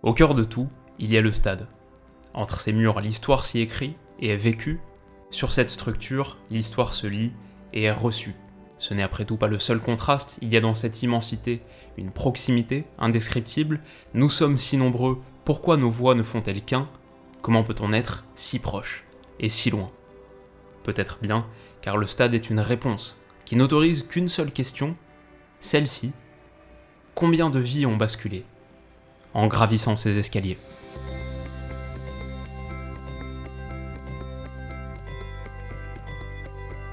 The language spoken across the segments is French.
Au cœur de tout, il y a le stade. Entre ses murs, l'histoire s'y écrit et est vécue. Sur cette structure, l'histoire se lit et est reçue. Ce n'est après tout pas le seul contraste, il y a dans cette immensité une proximité indescriptible. Nous sommes si nombreux, pourquoi nos voix ne font-elles qu'un? Comment peut-on être si proche et si loin? Peut-être bien, car le stade est une réponse qui n'autorise qu'une seule question, celle-ci: combien de vies ont basculé en gravissant ces escaliers?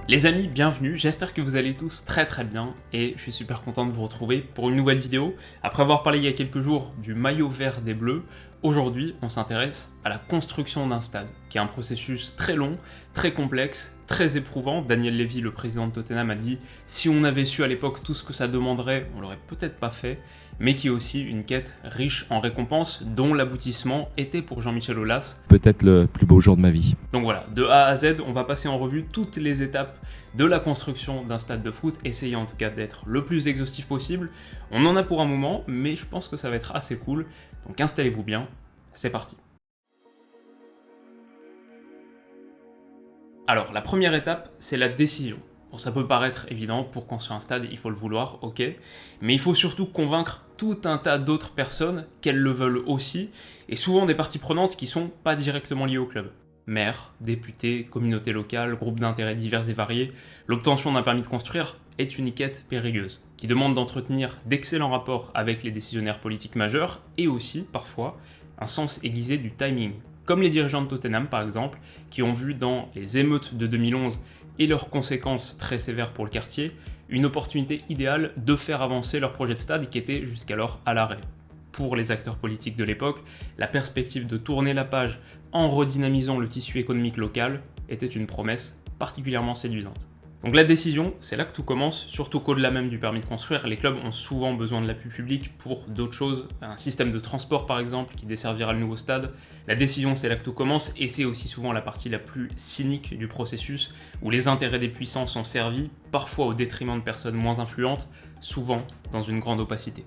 Les amis, bienvenue, j'espère que vous allez tous très bien et je suis super content de vous retrouver pour une nouvelle vidéo. Après avoir parlé il y a quelques jours du maillot vert des Bleus, aujourd'hui on s'intéresse à la construction d'un stade, qui est un processus très long, très complexe, très éprouvant. Daniel Levy, le président de Tottenham, a dit « si on avait su à l'époque tout ce que ça demanderait, on l'aurait peut-être pas fait », mais qui est aussi une quête riche en récompenses, dont l'aboutissement était pour Jean-Michel Aulas peut-être le plus beau jour de ma vie. Donc voilà, de A à Z, on va passer en revue toutes les étapes de la construction d'un stade de foot, essayer en tout cas d'être le plus exhaustif possible. On en a pour un moment, mais je pense que ça va être assez cool, donc installez-vous bien, c'est parti. Alors, la première étape, c'est la décision. Bon, ça peut paraître évident, pour construire un stade, il faut le vouloir, ok, mais il faut surtout convaincre tout un tas d'autres personnes qu'elles le veulent aussi, et souvent des parties prenantes qui sont pas directement liées au club. Maires, députés, communautés locales, groupes d'intérêts divers et variés, l'obtention d'un permis de construire est une quête périlleuse, qui demande d'entretenir d'excellents rapports avec les décisionnaires politiques majeurs, et aussi, parfois, un sens aiguisé du timing. Comme les dirigeants de Tottenham par exemple, qui ont vu dans les émeutes de 2011 et leurs conséquences très sévères pour le quartier, une opportunité idéale de faire avancer leur projet de stade qui était jusqu'alors à l'arrêt. Pour les acteurs politiques de l'époque, la perspective de tourner la page en redynamisant le tissu économique local était une promesse particulièrement séduisante. Donc la décision, c'est là que tout commence, surtout qu'au-delà même du permis de construire, les clubs ont souvent besoin de l'appui public pour d'autres choses, un système de transport par exemple qui desservira le nouveau stade. La décision, c'est là que tout commence et c'est aussi souvent la partie la plus cynique du processus où les intérêts des puissants sont servis, parfois au détriment de personnes moins influentes, souvent dans une grande opacité.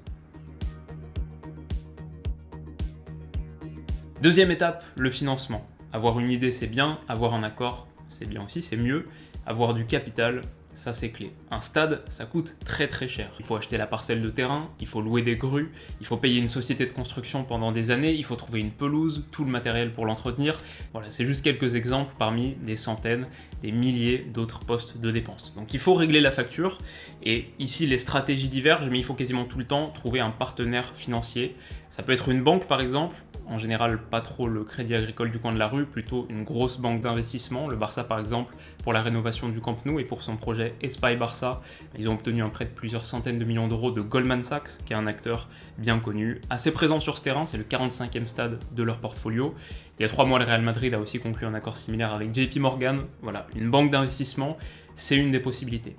Deuxième étape, le financement. Avoir une idée, c'est bien, avoir un accord, c'est bien aussi, c'est mieux. Avoir du capital, ça c'est clé. Un stade, ça coûte très cher. Il faut acheter la parcelle de terrain, il faut louer des grues, il faut payer une société de construction pendant des années, il faut trouver une pelouse, tout le matériel pour l'entretenir. Voilà, c'est juste quelques exemples parmi des centaines, des milliers d'autres postes de dépenses. Donc il faut régler la facture, et ici les stratégies divergent, mais il faut quasiment tout le temps trouver un partenaire financier. Ça peut être une banque par exemple, en général pas trop le Crédit Agricole du coin de la rue, plutôt une grosse banque d'investissement, le Barça par exemple, pour la rénovation du Camp Nou et pour son projet Espai Barça. Ils ont obtenu un prêt de plusieurs centaines de millions d'euros de Goldman Sachs, qui est un acteur bien connu, assez présent sur ce terrain, c'est le 45e stade de leur portfolio. Il y a 3 mois, le Real Madrid a aussi conclu un accord similaire avec JP Morgan. Voilà, une banque d'investissement, c'est une des possibilités.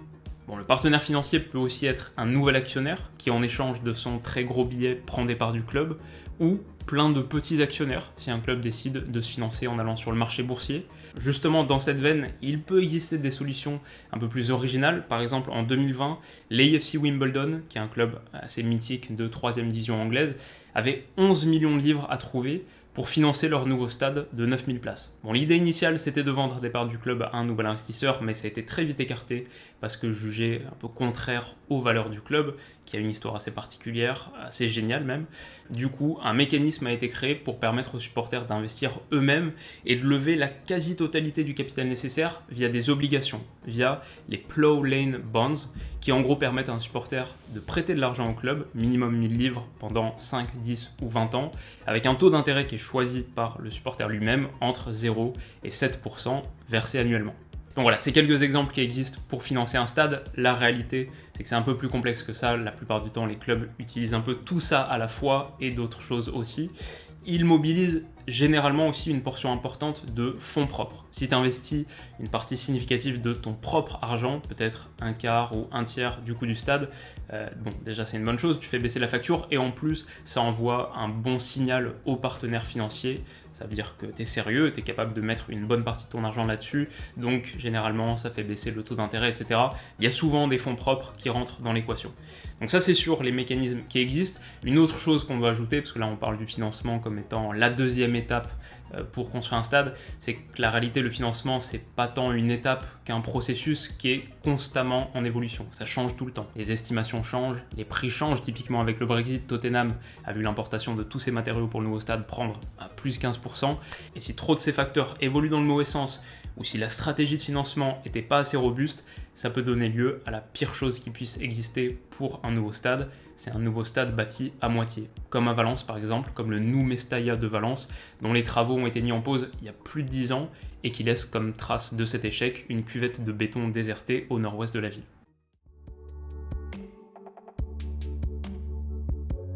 Bon, le partenaire financier peut aussi être un nouvel actionnaire qui, en échange de son très gros billet, prend des parts du club, ou plein de petits actionnaires si un club décide de se financer en allant sur le marché boursier. Justement, dans cette veine, il peut exister des solutions un peu plus originales. Par exemple, en 2020, l'AFC Wimbledon, qui est un club assez mythique de 3e division anglaise, avait 11 millions de livres à trouver pour financer leur nouveau stade de 9000 places. Bon, l'idée initiale, c'était de vendre des parts du club à un nouvel investisseur, mais ça a été très vite écarté parce que jugé un peu contraire aux valeurs du club, qui a une histoire assez particulière, assez géniale même. Du coup, un mécanisme a été créé pour permettre aux supporters d'investir eux-mêmes et de lever la quasi-totalité du capital nécessaire via des obligations, via les Plough Lane Bonds, qui en gros permettent à un supporter de prêter de l'argent au club, minimum 1000 livres pendant 5, 10 ou 20 ans, avec un taux d'intérêt qui est choisi par le supporter lui-même entre 0 et 7% versé annuellement. Donc voilà, c'est quelques exemples qui existent pour financer un stade. La réalité, c'est que c'est un peu plus complexe que ça. La plupart du temps, les clubs utilisent un peu tout ça à la fois et d'autres choses aussi. Ils mobilisent généralement aussi une portion importante de fonds propres. Si tu investis une partie significative de ton propre argent, peut-être un quart ou un tiers du coût du stade, déjà c'est une bonne chose, tu fais baisser la facture et en plus ça envoie un bon signal aux partenaires financiers. Ça veut dire que tu es sérieux, tu es capable de mettre une bonne partie de ton argent là-dessus, donc généralement ça fait baisser le taux d'intérêt, etc. Il y a souvent des fonds propres qui rentrent dans l'équation. Donc ça c'est sur les mécanismes qui existent. Une autre chose qu'on doit ajouter, parce que là on parle du financement comme étant la deuxième étape pour construire un stade, c'est que la réalité, le financement, c'est pas tant une étape qu'un processus qui est constamment en évolution. Ça change tout le temps. Les estimations changent, les prix changent. Typiquement avec le Brexit, Tottenham a vu l'importation de tous ces matériaux pour le nouveau stade prendre à plus 15%. Et si trop de ces facteurs évoluent dans le mauvais sens, ou si la stratégie de financement n'était pas assez robuste, ça peut donner lieu à la pire chose qui puisse exister pour un nouveau stade. C'est un nouveau stade bâti à moitié, comme à Valence par exemple, comme le Nou Mestalla de Valence, dont les travaux ont été mis en pause il y a plus de 10 ans et qui laisse comme trace de cet échec une cuvette de béton désertée au nord-ouest de la ville.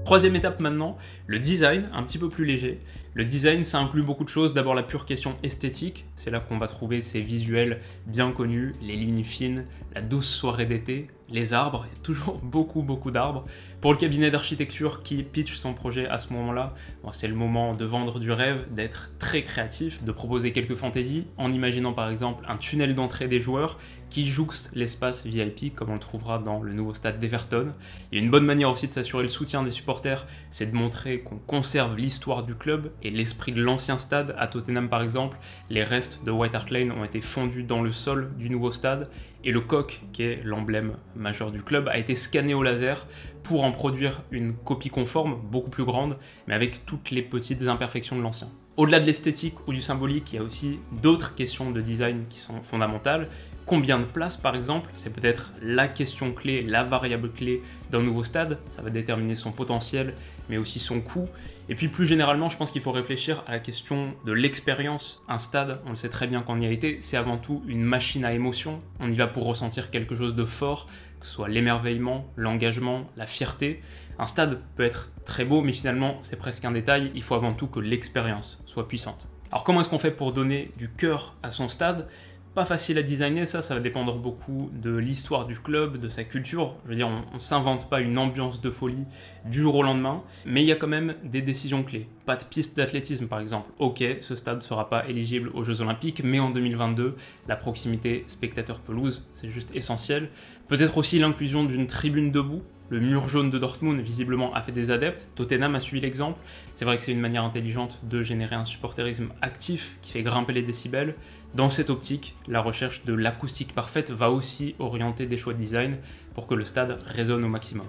Troisième étape maintenant, le design, un petit peu plus léger. Le design, ça inclut beaucoup de choses. D'abord la pure question esthétique, c'est là qu'on va trouver ces visuels bien connus, les lignes fines, la douce soirée d'été, les arbres, il y a toujours beaucoup d'arbres. Pour le cabinet d'architecture qui pitch son projet à ce moment-là, c'est le moment de vendre du rêve, d'être très créatif, de proposer quelques fantaisies, en imaginant par exemple un tunnel d'entrée des joueurs qui jouxte l'espace VIP comme on le trouvera dans le nouveau stade d'Everton. Il y a une bonne manière aussi de s'assurer le soutien des supporters, c'est de montrer qu'on conserve l'histoire du club et l'esprit de l'ancien stade. À Tottenham par exemple, les restes de White Hart Lane ont été fondus dans le sol du nouveau stade et le coq, qui est l'emblème majeur du club, a été scanné au laser pour en produire une copie conforme, beaucoup plus grande, mais avec toutes les petites imperfections de l'ancien. Au-delà de l'esthétique ou du symbolique, il y a aussi d'autres questions de design qui sont fondamentales. Combien de places, par exemple, c'est peut-être la question clé, la variable clé d'un nouveau stade. Ça va déterminer son potentiel, mais aussi son coût. Et puis plus généralement, je pense qu'il faut réfléchir à la question de l'expérience. Un stade, on le sait très bien quand on y a été, c'est avant tout une machine à émotion. On y va pour ressentir quelque chose de fort, que ce soit l'émerveillement, l'engagement, la fierté. Un stade peut être très beau, mais finalement, c'est presque un détail. Il faut avant tout que l'expérience soit puissante. Alors comment est-ce qu'on fait pour donner du cœur à son stade ? Pas facile à designer, ça va dépendre beaucoup de l'histoire du club, de sa culture. Je veux dire, on ne s'invente pas une ambiance de folie du jour au lendemain, mais il y a quand même des décisions clés. Pas de piste d'athlétisme par exemple. Ok, ce stade ne sera pas éligible aux Jeux Olympiques, mais en 2022, la proximité spectateur-pelouse, c'est juste essentiel. Peut-être aussi l'inclusion d'une tribune debout. Le mur jaune de Dortmund, visiblement, a fait des adeptes. Tottenham a suivi l'exemple. C'est vrai que c'est une manière intelligente de générer un supporterisme actif qui fait grimper les décibels. Dans cette optique, la recherche de l'acoustique parfaite va aussi orienter des choix de design pour que le stade résonne au maximum.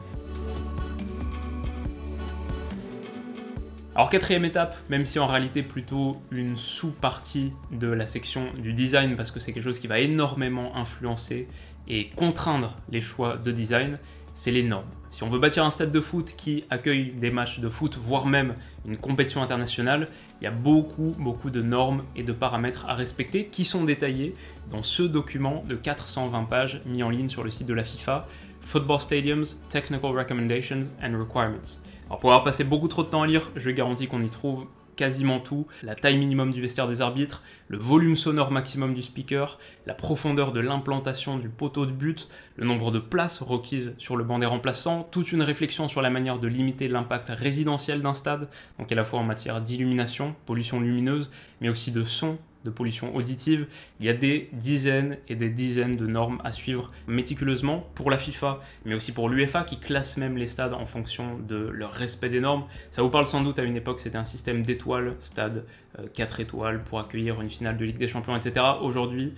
Alors quatrième étape, même si en réalité plutôt une sous-partie de la section du design, parce que c'est quelque chose qui va énormément influencer et contraindre les choix de design, c'est les normes. Si on veut bâtir un stade de foot qui accueille des matchs de foot, voire même une compétition internationale, il y a beaucoup de normes et de paramètres à respecter qui sont détaillés dans ce document de 420 pages mis en ligne sur le site de la FIFA, Football Stadiums, Technical Recommendations and Requirements. Alors pour avoir passé beaucoup trop de temps à lire, je garantis qu'on y trouve quasiment tout, la taille minimum du vestiaire des arbitres, le volume sonore maximum du speaker, la profondeur de l'implantation du poteau de but, le nombre de places requises sur le banc des remplaçants, toute une réflexion sur la manière de limiter l'impact résidentiel d'un stade, donc à la fois en matière d'illumination, pollution lumineuse, mais aussi de son, de pollution auditive. Il y a des dizaines et des dizaines de normes à suivre méticuleusement pour la FIFA, mais aussi pour l'UEFA qui classe même les stades en fonction de leur respect des normes. Ça vous parle sans doute, à une époque c'était un système d'étoiles, stade 4 étoiles pour accueillir une finale de Ligue des Champions, etc. Aujourd'hui,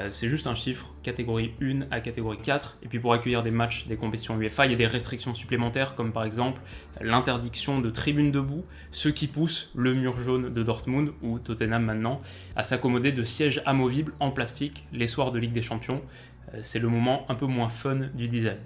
c'est juste un chiffre, catégorie 1 à catégorie 4. Et puis pour accueillir des matchs des compétitions UEFA, il y a des restrictions supplémentaires, comme par exemple l'interdiction de tribunes debout, ce qui pousse le mur jaune de Dortmund, ou Tottenham maintenant, à s'accommoder de sièges amovibles en plastique les soirs de Ligue des Champions. C'est le moment un peu moins fun du design.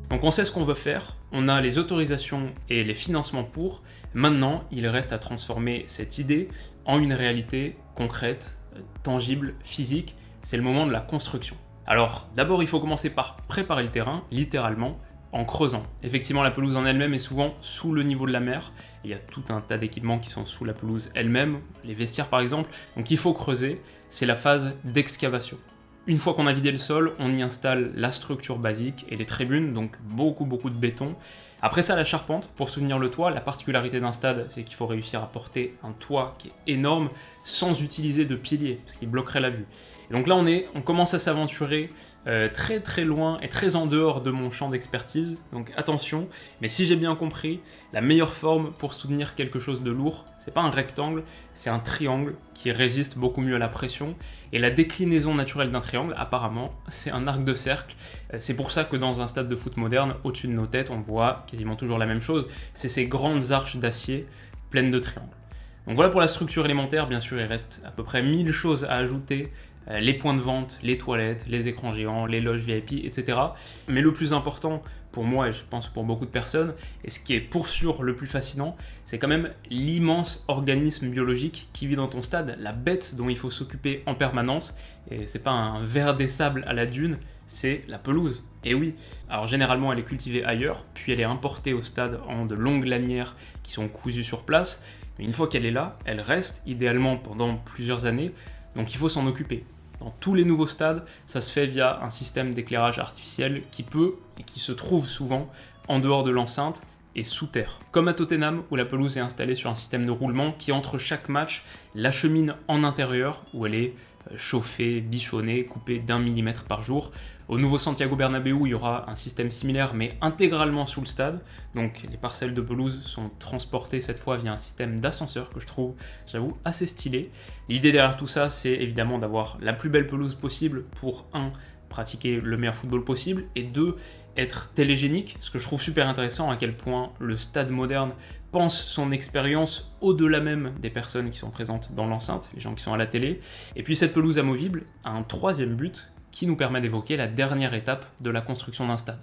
Donc on sait ce qu'on veut faire, on a les autorisations et les financements pour. Maintenant, il reste à transformer cette idée en une réalité concrète, tangible, physique. C'est le moment de la construction. Alors d'abord, il faut commencer par préparer le terrain, littéralement, en creusant. Effectivement, la pelouse en elle-même est souvent sous le niveau de la mer. Il y a tout un tas d'équipements qui sont sous la pelouse elle-même, les vestiaires par exemple. Donc il faut creuser, c'est la phase d'excavation. Une fois qu'on a vidé le sol, on y installe la structure basique et les tribunes, donc beaucoup de béton. Après ça, la charpente pour soutenir le toit. La particularité d'un stade, c'est qu'il faut réussir à porter un toit qui est énorme sans utiliser de piliers, ce qui bloquerait la vue. Et donc là, on commence à s'aventurer très loin et très en dehors de mon champ d'expertise, donc attention. Mais si j'ai bien compris, la meilleure forme pour soutenir quelque chose de lourd, c'est pas un rectangle, c'est un triangle qui résiste beaucoup mieux à la pression. Et la déclinaison naturelle d'un triangle, apparemment, c'est un arc de cercle. C'est pour ça que dans un stade de foot moderne, au-dessus de nos têtes, on voit quasiment toujours la même chose, c'est ces grandes arches d'acier pleines de triangles. Donc voilà pour la structure élémentaire. Bien sûr, il reste à peu près 1000 choses à ajouter. Les points de vente, les toilettes, les écrans géants, les loges VIP, etc. Mais le plus important pour moi, et je pense pour beaucoup de personnes, et ce qui est pour sûr le plus fascinant, c'est quand même l'immense organisme biologique qui vit dans ton stade, la bête dont il faut s'occuper en permanence. Et c'est pas un ver des sables à la dune, c'est la pelouse. Et oui, alors généralement elle est cultivée ailleurs, puis elle est importée au stade en de longues lanières qui sont cousues sur place. Mais une fois qu'elle est là, elle reste idéalement pendant plusieurs années, donc il faut s'en occuper. Dans tous les nouveaux stades, ça se fait via un système d'éclairage artificiel qui peut, et qui se trouve souvent, en dehors de l'enceinte et sous terre. Comme à Tottenham, où la pelouse est installée sur un système de roulement qui, entre chaque match, l'achemine en intérieur, où elle est chauffée, bichonnée, coupée d'1 millimètre par jour. Au nouveau Santiago Bernabéu, il y aura un système similaire, mais intégralement sous le stade. Donc les parcelles de pelouse sont transportées cette fois via un système d'ascenseur que je trouve, j'avoue, assez stylé. L'idée derrière tout ça, c'est évidemment d'avoir la plus belle pelouse possible pour, pratiquer le meilleur football possible, et 2, être télégénique, ce que je trouve super intéressant, à quel point le stade moderne pense son expérience au-delà même des personnes qui sont présentes dans l'enceinte, les gens qui sont à la télé. Et puis cette pelouse amovible a un troisième but qui nous permet d'évoquer la dernière étape de la construction d'un stade.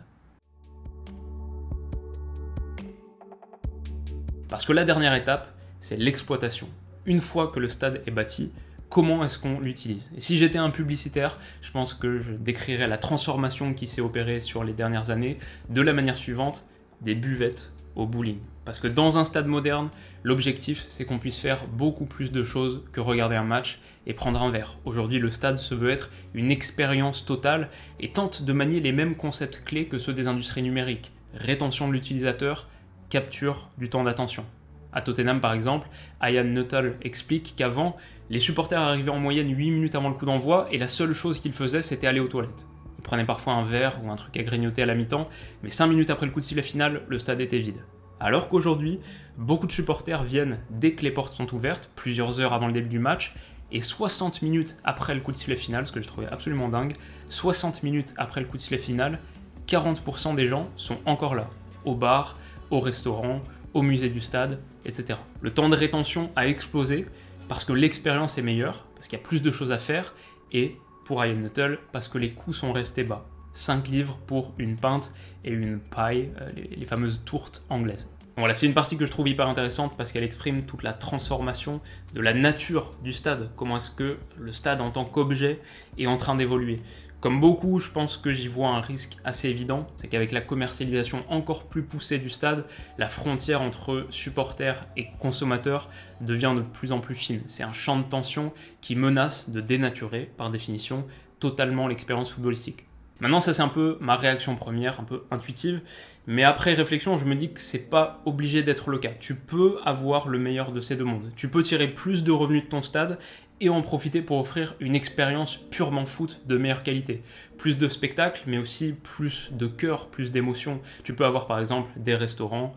Parce que la dernière étape, c'est l'exploitation. Une fois que le stade est bâti, comment est-ce qu'on l'utilise? Et si j'étais un publicitaire, je pense que je décrirais la transformation qui s'est opérée sur les dernières années de la manière suivante: des buvettes au bowling. Parce que dans un stade moderne, l'objectif, c'est qu'on puisse faire beaucoup plus de choses que regarder un match et prendre un verre. Aujourd'hui, le stade se veut être une expérience totale et tente de manier les mêmes concepts clés que ceux des industries numériques. Rétention de l'utilisateur, capture du temps d'attention. À Tottenham par exemple, Ian Nuttall explique qu'avant, les supporters arrivaient en moyenne 8 minutes avant le coup d'envoi et la seule chose qu'ils faisaient, c'était aller aux toilettes. Ils prenaient parfois un verre ou un truc à grignoter à la mi-temps, mais 5 minutes après le coup de sifflet final, le stade était vide. Alors qu'aujourd'hui, beaucoup de supporters viennent dès que les portes sont ouvertes, plusieurs heures avant le début du match, et 60 minutes après le coup de sifflet final, ce que je trouvais absolument dingue, 60 minutes après le coup de sifflet final, 40% des gens sont encore là, au bar, au restaurant, au musée du stade, etc. Le temps de rétention a explosé parce que l'expérience est meilleure, parce qu'il y a plus de choses à faire, et pour Ian Nuttall, parce que les coûts sont restés bas. 5 livres pour une pinte et une paille, les fameuses tourtes anglaises. Voilà, c'est une partie que je trouve hyper intéressante parce qu'elle exprime toute la transformation de la nature du stade. Comment est-ce que le stade en tant qu'objet est en train d'évoluer. Comme beaucoup, je pense que j'y vois un risque assez évident, c'est qu'avec la commercialisation encore plus poussée du stade, la frontière entre supporters et consommateurs devient de plus en plus fine. C'est un champ de tension qui menace de dénaturer, par définition, totalement l'expérience footballistique. Maintenant, ça c'est un peu ma réaction première, un peu intuitive, mais après réflexion, je me dis que c'est pas obligé d'être le cas. Tu peux avoir le meilleur de ces deux mondes. Tu peux tirer plus de revenus de ton stade et en profiter pour offrir une expérience purement foot de meilleure qualité. Plus de spectacles, mais aussi plus de cœur, plus d'émotion. Tu peux avoir par exemple des restaurants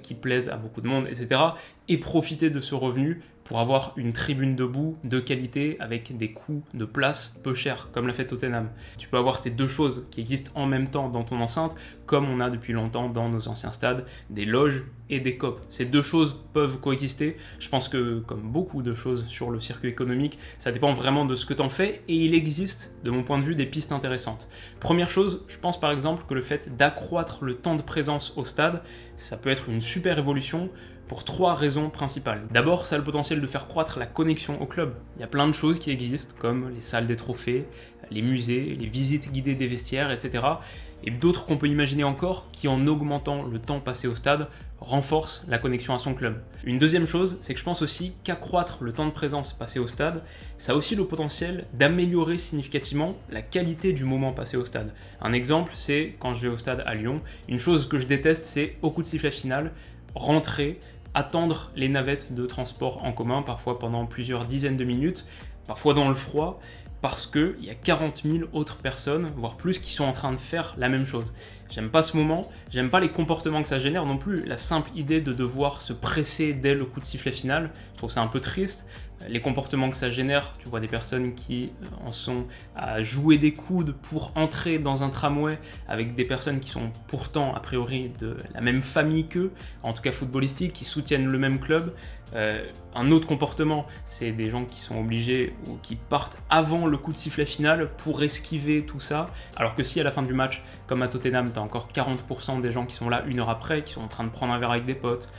qui plaisent à beaucoup de monde, etc. et profiter de ce revenu pour avoir une tribune debout de qualité avec des coûts de place peu chers, comme l'a fait Tottenham. Tu peux avoir ces deux choses qui existent en même temps dans ton enceinte, comme on a depuis longtemps dans nos anciens stades, des loges et des copes. Ces deux choses peuvent coexister. Je pense que, comme beaucoup de choses sur le circuit économique, ça dépend vraiment de ce que t'en fais, et il existe, de mon point de vue, des pistes intéressantes. Première chose, je pense par exemple que le fait d'accroître le temps de présence au stade, ça peut être une super évolution, pour 3 raisons principales. D'abord, ça a le potentiel de faire croître la connexion au club. Il y a plein de choses qui existent, comme les salles des trophées, les musées, les visites guidées des vestiaires, etc. Et d'autres qu'on peut imaginer encore qui, en augmentant le temps passé au stade, renforcent la connexion à son club. Une deuxième chose, c'est que je pense aussi qu'accroître le temps de présence passé au stade, ça a aussi le potentiel d'améliorer significativement la qualité du moment passé au stade. Un exemple, c'est quand je vais au stade à Lyon, une chose que je déteste, c'est au coup de sifflet final, rentrer, attendre les navettes de transport en commun, parfois pendant plusieurs dizaines de minutes, parfois dans le froid, parce qu'il y a 40 000 autres personnes, voire plus, qui sont en train de faire la même chose. J'aime pas ce moment, j'aime pas les comportements que ça génère non plus, la simple idée de devoir se presser dès le coup de sifflet final, je trouve ça un peu triste. Les comportements que ça génère, tu vois des personnes qui en sont à jouer des coudes pour entrer dans un tramway avec des personnes qui sont pourtant a priori de la même famille qu'eux, en tout cas footballistique, qui soutiennent le même club. Un autre comportement, c'est des gens qui sont obligés ou qui partent avant le coup de sifflet final pour esquiver tout ça, alors que si à la fin du match, comme à Tottenham, t'as encore 40% des gens qui sont là une heure après, qui sont en train de prendre un verre avec des potes,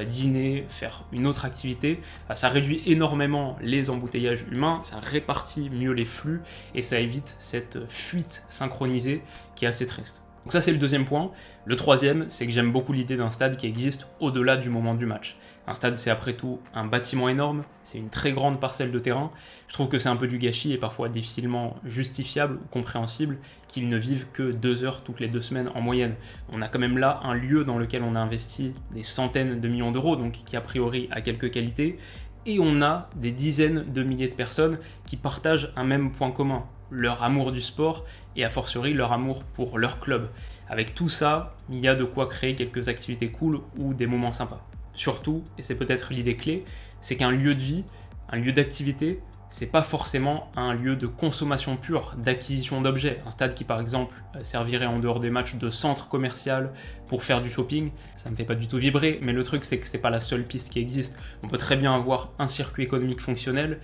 dîner, faire une autre activité, ça réduit énormément les embouteillages humains, ça répartit mieux les flux et ça évite cette fuite synchronisée qui est assez triste. Donc ça c'est le deuxième point. Le troisième, c'est que j'aime beaucoup l'idée d'un stade qui existe au-delà du moment du match. Un stade, c'est après tout un bâtiment énorme, c'est une très grande parcelle de terrain. Je trouve que c'est un peu du gâchis et parfois difficilement justifiable ou compréhensible qu'ils ne vivent que 2 heures toutes les 2 semaines en moyenne. On a quand même là un lieu dans lequel on a investi des centaines de millions d'euros, donc qui a priori a quelques qualités, et on a des dizaines de milliers de personnes qui partagent un même point commun, leur amour du sport et a fortiori leur amour pour leur club. Avec tout ça, il y a de quoi créer quelques activités cool ou des moments sympas. Surtout, et c'est peut-être l'idée clé, c'est qu'un lieu de vie, un lieu d'activité, c'est pas forcément un lieu de consommation pure, d'acquisition d'objets. Un stade qui par exemple servirait en dehors des matchs de centre commercial pour faire du shopping, ça me fait pas du tout vibrer, mais le truc c'est que c'est pas la seule piste qui existe. On peut très bien avoir un circuit économique fonctionnel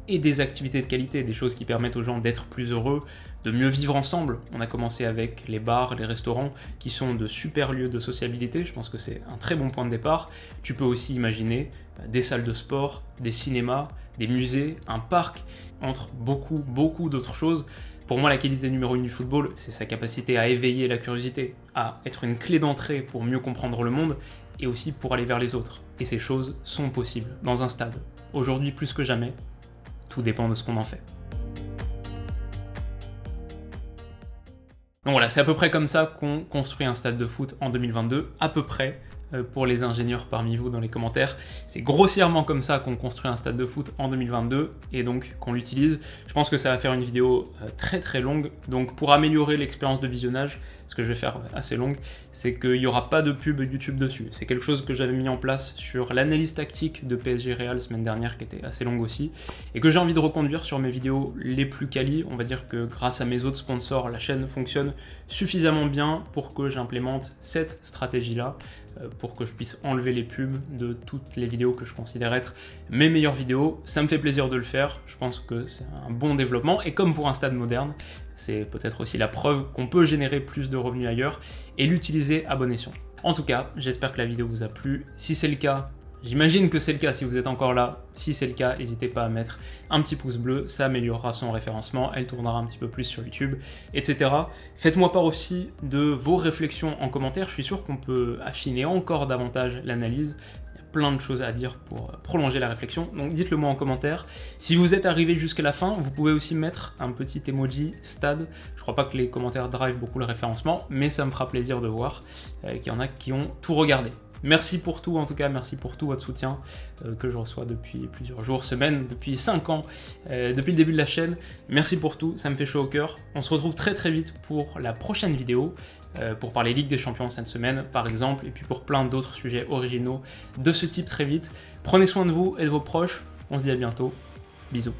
et des activités de qualité, des choses qui permettent aux gens d'être plus heureux, de mieux vivre ensemble. On a commencé avec les bars, les restaurants, qui sont de super lieux de sociabilité, je pense que c'est un très bon point de départ. Tu peux aussi imaginer des salles de sport, des cinémas, des musées, un parc, entre beaucoup d'autres choses. Pour moi, la qualité numéro 1 du football, c'est sa capacité à éveiller la curiosité, à être une clé d'entrée pour mieux comprendre le monde, et aussi pour aller vers les autres. Et ces choses sont possibles dans un stade. Aujourd'hui plus que jamais, tout dépend de ce qu'on en fait. Donc voilà, c'est à peu près comme ça qu'on construit un stade de foot en 2022, à peu près, pour les ingénieurs parmi vous dans les commentaires. C'est grossièrement comme ça qu'on construit un stade de foot en 2022 et donc qu'on l'utilise. Je pense que ça va faire une vidéo très longue, donc pour améliorer l'expérience de visionnage, ce que je vais faire assez longue, c'est qu'il n'y aura pas de pub YouTube dessus. C'est quelque chose que j'avais mis en place sur l'analyse tactique de PSG Real semaine dernière, qui était assez longue aussi, et que j'ai envie de reconduire sur mes vidéos les plus quali. On va dire que grâce à mes autres sponsors, la chaîne fonctionne suffisamment bien pour que j'implémente cette stratégie-là, pour que je puisse enlever les pubs de toutes les vidéos que je considère être mes meilleures vidéos. Ça me fait plaisir de le faire, je pense que c'est un bon développement, et comme pour un stade moderne, c'est peut-être aussi la preuve qu'on peut générer plus de revenus ailleurs et l'utiliser à bon escient. En tout cas, j'espère que la vidéo vous a plu. Si c'est le cas, j'imagine que c'est le cas si vous êtes encore là. Si c'est le cas, n'hésitez pas à mettre un petit pouce bleu, ça améliorera son référencement, elle tournera un petit peu plus sur YouTube, etc. Faites-moi part aussi de vos réflexions en commentaire, je suis sûr qu'on peut affiner encore davantage l'analyse. Il y a plein de choses à dire pour prolonger la réflexion, donc dites-le moi en commentaire. Si vous êtes arrivé jusqu'à la fin, vous pouvez aussi mettre un petit emoji stade. Je crois pas que les commentaires drivent beaucoup le référencement, mais ça me fera plaisir de voir qu'il y en a qui ont tout regardé. Merci pour tout, en tout cas, merci pour tout votre soutien que je reçois depuis plusieurs jours, semaines, depuis 5 ans, depuis le début de la chaîne. Merci pour tout, ça me fait chaud au cœur. On se retrouve très vite pour la prochaine vidéo, pour parler Ligue des Champions cette semaine, par exemple, et puis pour plein d'autres sujets originaux de ce type très vite. Prenez soin de vous et de vos proches, on se dit à bientôt, bisous.